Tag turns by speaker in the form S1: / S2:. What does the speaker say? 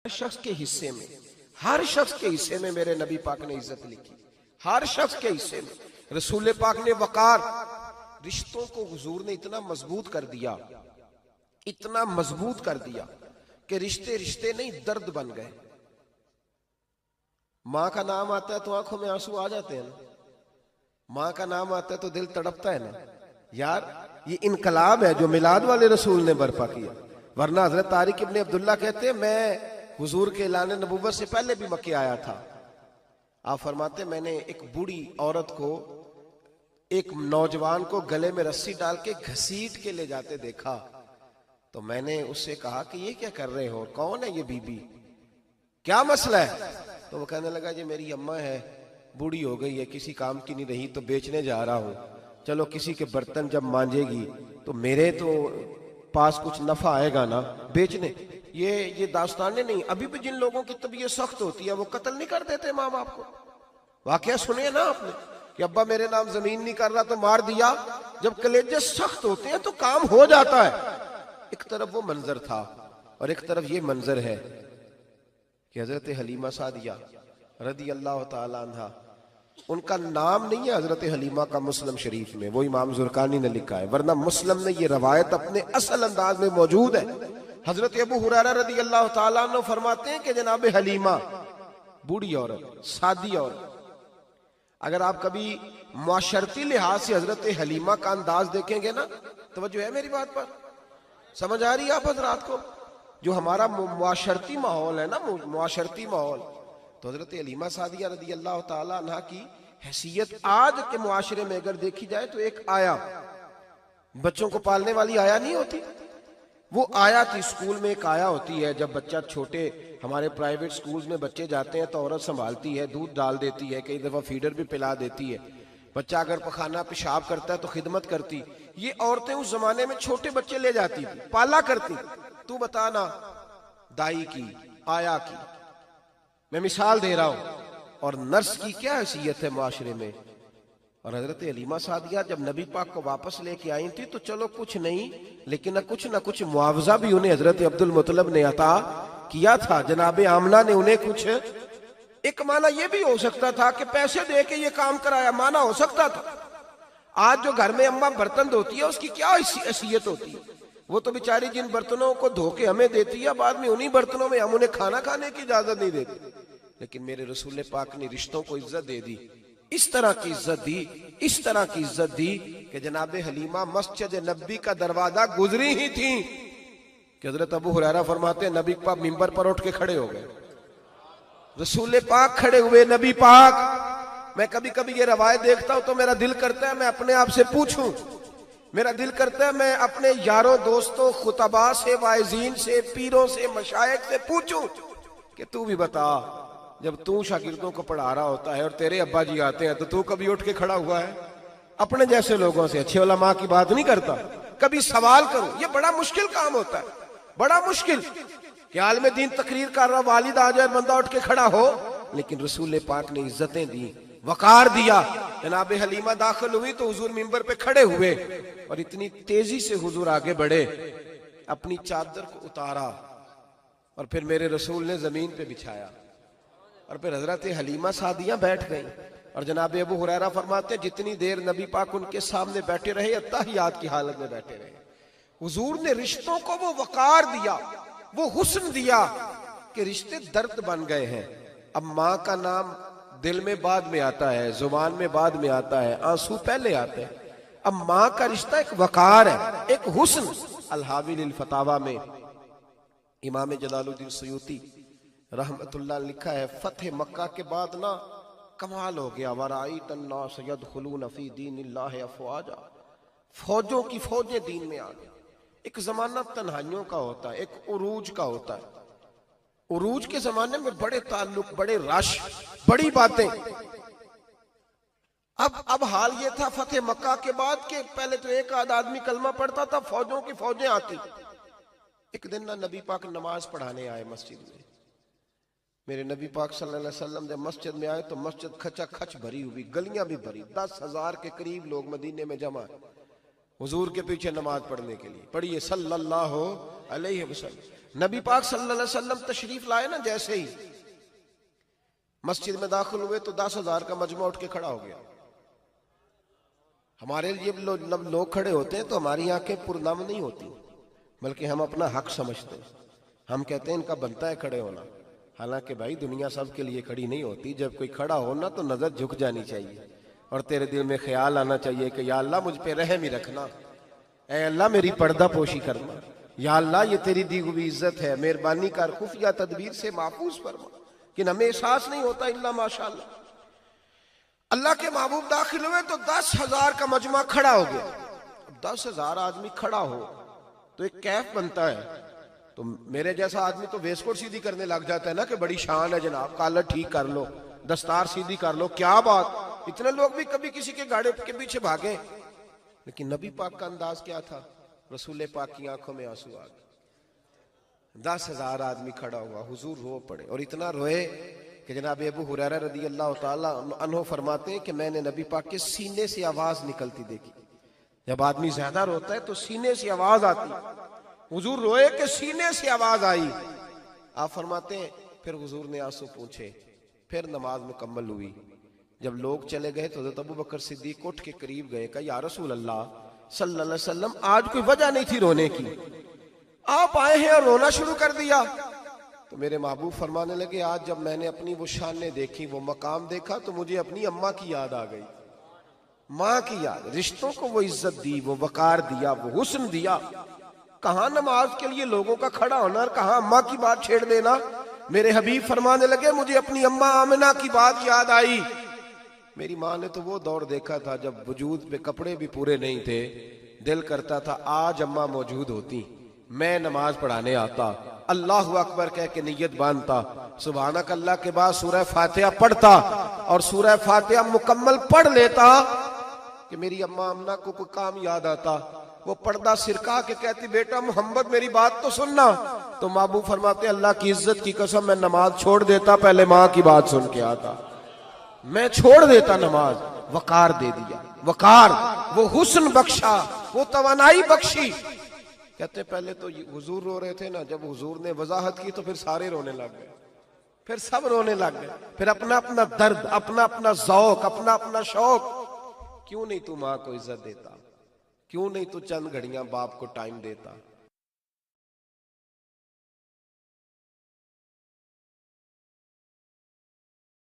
S1: शख्स के हिस्से में, हर शख्स के हिस्से में मेरे नबी पाक ने इज्जत लिखी, हर शख्स के हिस्से में। रसूल पाक ने वकार, रिश्तों को हुजूर ने इतना मजबूत कर दिया, इतना मजबूत कर दिया कि रिश्ते रिश्ते नहीं दर्द बन गए। माँ का नाम आता है तो आंखों में आंसू आ जाते हैं ना, माँ का नाम आता है तो दिल तड़पता है ना। यार ये इनकलाब है जो मिलाद वाले रसूल ने बर्पा किया। वरना हजरत तारिक इब्ने अब्दुल्ला कहते हैं मैं हुजूर के ऐलान नबुव्वत से पहले भी मक्के आया था। आप फरमाते मैंने एक बूढ़ी औरत को एक नौजवान को गले में रस्सी डाल के घसीट के ले जाते देखा, तो मैंने उससे कहा कि ये क्या कर रहे हो, कौन है ये बीबी, क्या मसला है? तो वो कहने लगा जी मेरी अम्मा है, बूढ़ी हो गई है, किसी काम की नहीं रही तो बेचने जा रहा हूं, चलो किसी के बर्तन जब मांजेगी तो मेरे तो पास कुछ नफा आएगा ना बेचने। ये दास्तानें नहीं। अभी भी जिन लोगों की तबीयत सख्त होती है वो कत्ल नहीं कर देते माँ बाप को। वाकया सुने ना आपने कि अब्बा मेरे नाम जमीन नहीं कर रहा तो मार दिया। जब कलेजे सख्त होते हैं तो काम हो जाता है। एक तरफ वो मंजर था और एक तरफ ये मंजर है कि हजरत हलीमा सादिया रदी अल्लाह ताला अन्हा, उनका नाम नहीं है हजरत हलीमा का मुस्लिम शरीफ में, वो इमाम जुरकानी ने लिखा है, वरना मुस्लिम में ये रवायत अपने असल अंदाज में मौजूद है। हजरत अबू हुरैरा रदी अल्लाह ताला अन्हु फरमाते हैं कि जनाब हलीमा बूढ़ी औरत, सादी औरत। अगर आप कभी मुआशरती लिहाज से हजरत हलीमा का अंदाज देखेंगे ना, तवज्जो है मेरी बात पर, समझ आ रही है आप हजरात को? जो हमारा मुआशरती माहौल है ना, मुआशरती माहौल, तो हजरत हलीमा सादिया रदी अल्लाह ताला अन्हा की हैसियत आज के मुआशरे में अगर देखी जाए तो एक आया, बच्चों को पालने वाली आया नहीं होती, वो आया थी। स्कूल में एक आया होती है, जब बच्चा छोटे हमारे प्राइवेट स्कूल्स में बच्चे जाते हैं तो औरत संभालती है, दूध डाल देती है, कई दफा फीडर भी पिला देती है। बच्चा अगर पखाना पेशाब करता है तो खिदमत करती। ये औरतें उस जमाने में छोटे बच्चे ले जाती थी, पाला करती। तू बताना दाई की, आया की, मैं मिसाल दे रहा हूं। और नर्स की क्या हैसियत है मुआशरे में। और हजरत हलीमा सादिया जब नबी पाक को वापस लेके आई थी तो चलो कुछ नहीं, लेकिन न कुछ मुआवजा भी उन्हें हजरत अब्दुल मुत्तलिब ने अता किया था। जनाबे आमना ने उन्हें कुछ, एक माना यह भी हो सकता था कि पैसे दे के ये काम कराया, माना हो सकता था। आज जो घर में अम्मा बर्तन धोती है उसकी क्या हैसियत होती है? वो तो बेचारी जिन बर्तनों को धो के हमें देती है, बाद में उन्हीं बर्तनों में हम उन्हें खाना खाने की इजाजत नहीं देते। लेकिन मेरे रसूल पाक ने रिश्तों को इज्जत दे दी, इस तरह की इज्जत दी, इस तरह की इज्जत दी कि जनाबे हलीमा मस्जिद नबी का दरवाजा गुजरी ही थी कि हजरत अबू हुरैरा फरमाते हैं नबी पाक मिंबर पर उठ के खड़े हो गए। रसूल पाक खड़े हुए, नबी पाक। मैं कभी कभी ये रवायत देखता हूं तो मेरा दिल करता है मैं अपने आप से पूछूं, मेरा दिल करता है मैं अपने यारों दोस्तों खुतबा से, वाइजीन से, पीरों से, मशाइख से पूछूं कि तू भी बता, जब तू शागिर्दों को पढ़ा रहा होता है और तेरे अब्बा जी आते हैं तो तू कभी उठ के खड़ा हुआ है? अपने जैसे लोगों से, अच्छे उलमा की बात नहीं करता, कभी सवाल करो। ये बड़ा मुश्किल काम होता है, बड़ा मुश्किल कि आलिम दीन तकरीर कर रहा, वालिद आ जाए, बंदा उठ के खड़ा हो। लेकिन रसूल पाक ने इज्जतें दी, वकार दिया। जनाब हलीमा दाखिल हुई तो हुजूर मिंबर पे खड़े हुए और इतनी तेजी से हुजूर आगे बढ़े, अपनी चादर को उतारा और फिर मेरे रसूल ने जमीन पे बिछाया और फिर हजरत हलीमा सादिया बैठ गई। और जनाब अबू हुरैरा फरमाते हैं जितनी देर नबी पाक उनके सामने बैठे रहे, अत्ताहियात की हालत में बैठे रहे। हुजूर ने रिश्तों को वो वकार दिया, वो हुस्न दिया कि रिश्ते दर्द बन गए हैं। अब माँ का नाम दिल में बाद में आता है, जुबान में बाद में आता है, आंसू पहले आते हैं। अब माँ का रिश्ता एक वकार है, एक हुस्न। अल-हावी लिल फतावा में इमाम जलालुद्दीन सयूती रहमतुल्लाह लिखा है, फतेह मक्का के बाद ना कमाल हो गया, वराईत अन्नास यदखुलून फी दीनिल्लाहि अफवाजा, फौजों की फौजें दीन में आ गई। एक जमाना तन्हाइयों का होता है, एक उरूज का होता है। उरूज के जमाने में बड़े ताल्लुक, बड़े रश, बड़ी बातें। अब हाल ये था फतेह मक्का के बाद के पहले तो एक आध आदमी कलमा पढ़ता था, फौजों की फौजें आती। एक दिन ना नबी पाक नमाज पढ़ाने आए मस्जिद में। मेरे नबी पाक सल्लल्लाहु अलैहि वसल्लम जब मस्जिद में आए तो मस्जिद खचा खच भरी हुई, गलियां भी भरी, 10,000 के करीब लोग मदीने में जमा हुजूर के पीछे नमाज पढ़ने के लिए। पढ़िए सल्लल्लाहु अलैहि वसल्लम। नबी पाक सल्लल्लाहु अलैहि वसल्लम तशरीफ लाए ना, जैसे ही मस्जिद में दाखिल हुए तो 10,000 का मजमा उठ के खड़ा हो गया। हमारे लिए लोग खड़े होते हैं तो हमारी आंखें पुरनम नहीं होती, बल्कि हम अपना हक समझते हैं। हम कहते हैं इनका बनता है खड़े होना। हालांकि भाई दुनिया सब के लिए खड़ी नहीं होती। जब कोई खड़ा हो ना तो नजर झुक जानी चाहिए और तेरे दिल में ख्याल आना चाहिए कि या अल्लाह मुझ पे रहम ही रखना, ऐ अल्लाह मेरी पर्दा पोशी करना, या अल्लाह ये तेरी दी हुई इज्जत है, मेहरबानी कर खुफिया तदबीर से महफूज फरमा। कि हमें एहसास नहीं होता इल्ला माशाअल्लाह। अल्लाह के महबूब दाखिल हुए तो 10,000 का मजमा खड़ा हो गया। 10,000 आदमी खड़ा हो तो एक कैफ बनता है। तो मेरे जैसा आदमी तो वेस्टकोट सीधी करने लग जाता है ना कि बड़ी शान है जनाब, कॉलर ठीक कर लो, दस्तार सीधी कर लो, क्या बात। इतने लोग भी कभी किसी के गाड़े के पीछे भागे। लेकिन नबी पाक का अंदाज क्या था? रसूल पाक की आंखों में आंसू आ गए। 10,000 आदमी खड़ा हुआ, हुजूर रो पड़े और इतना रोए कि जनाब अबू हुरैरा रदी अल्लाह ताला अन्हु फरमाते हैं कि मैंने नबी पाक के सीने से आवाज निकलती देखी। जब आदमी ज्यादा रोता है तो सीने से आवाज आती। हुजूर रोए कि सीने से आवाज आई। आप फरमाते हैं फिर हुजूर ने आंसू पूछे, फिर नमाज मुकम्मल हुई। जब लोग चले गए तो हज़रत अबू बकर सिद्दीक उठ के करीब गए, कहा या रसूल अल्लाह सल्लल्लाहु अलैहि वसल्लम, आज कोई वजह नहीं थी रोने की, आप आए हैं और रोना शुरू कर दिया। तो मेरे महबूब फरमाने लगे, आज जब मैंने अपनी वो शानें देखी, वो मकाम देखा, तो मुझे अपनी अम्मा की याद आ गई, माँ की याद। रिश्तों को वो इज्जत दी, वो वकार दिया, वो हुस्न दिया। कहाँ नमाज के लिए लोगों का खड़ा होना और कहाँ अम्मा की बात छेड़ देना। मेरे हबीब फरमाने लगे, मुझे अपनी अम्मा आमिना की बात याद आई। मेरी माँ ने तो वो दौर देखा था जब वजूद पे कपड़े भी पूरे नहीं थे, दिल करता था आज अम्मा मौजूद होती, मैं नमाज पढ़ाने आता, अल्लाह अकबर कह के नियत बांधता, सुभानक अल्लाह के बाद सूरह फातिहा पढ़ता और सूरह फातिहा मुकम्मल पढ़ लेता कि मेरी अम्मा अम्ना को कोई काम याद आता। वो पर्दा सिरका के कहती, बेटा मोहम्मद मेरी बात तो सुनना। तो महबूब फरमाते, अल्लाह की इज्जत की कसम मैं नमाज छोड़ देता, पहले माँ की बात सुन के आता, मैं छोड़ देता नमाज। वकार दे दिया, वकार, वो हुस्न बख्शा, वो तवानाई बख्शी। कहते पहले तो हुजूर रो रहे थे ना, जब हुजूर ने वजाहत की तो फिर सारे रोने लग गए, फिर सब रोने लग गए। फिर अपना अपना दर्द, अपना अपना ज़ौक, अपना अपना शौक। क्यों नहीं तू माँ को इज्जत देता? क्यों नहीं तू चंद घड़ियां बाप को टाइम देता?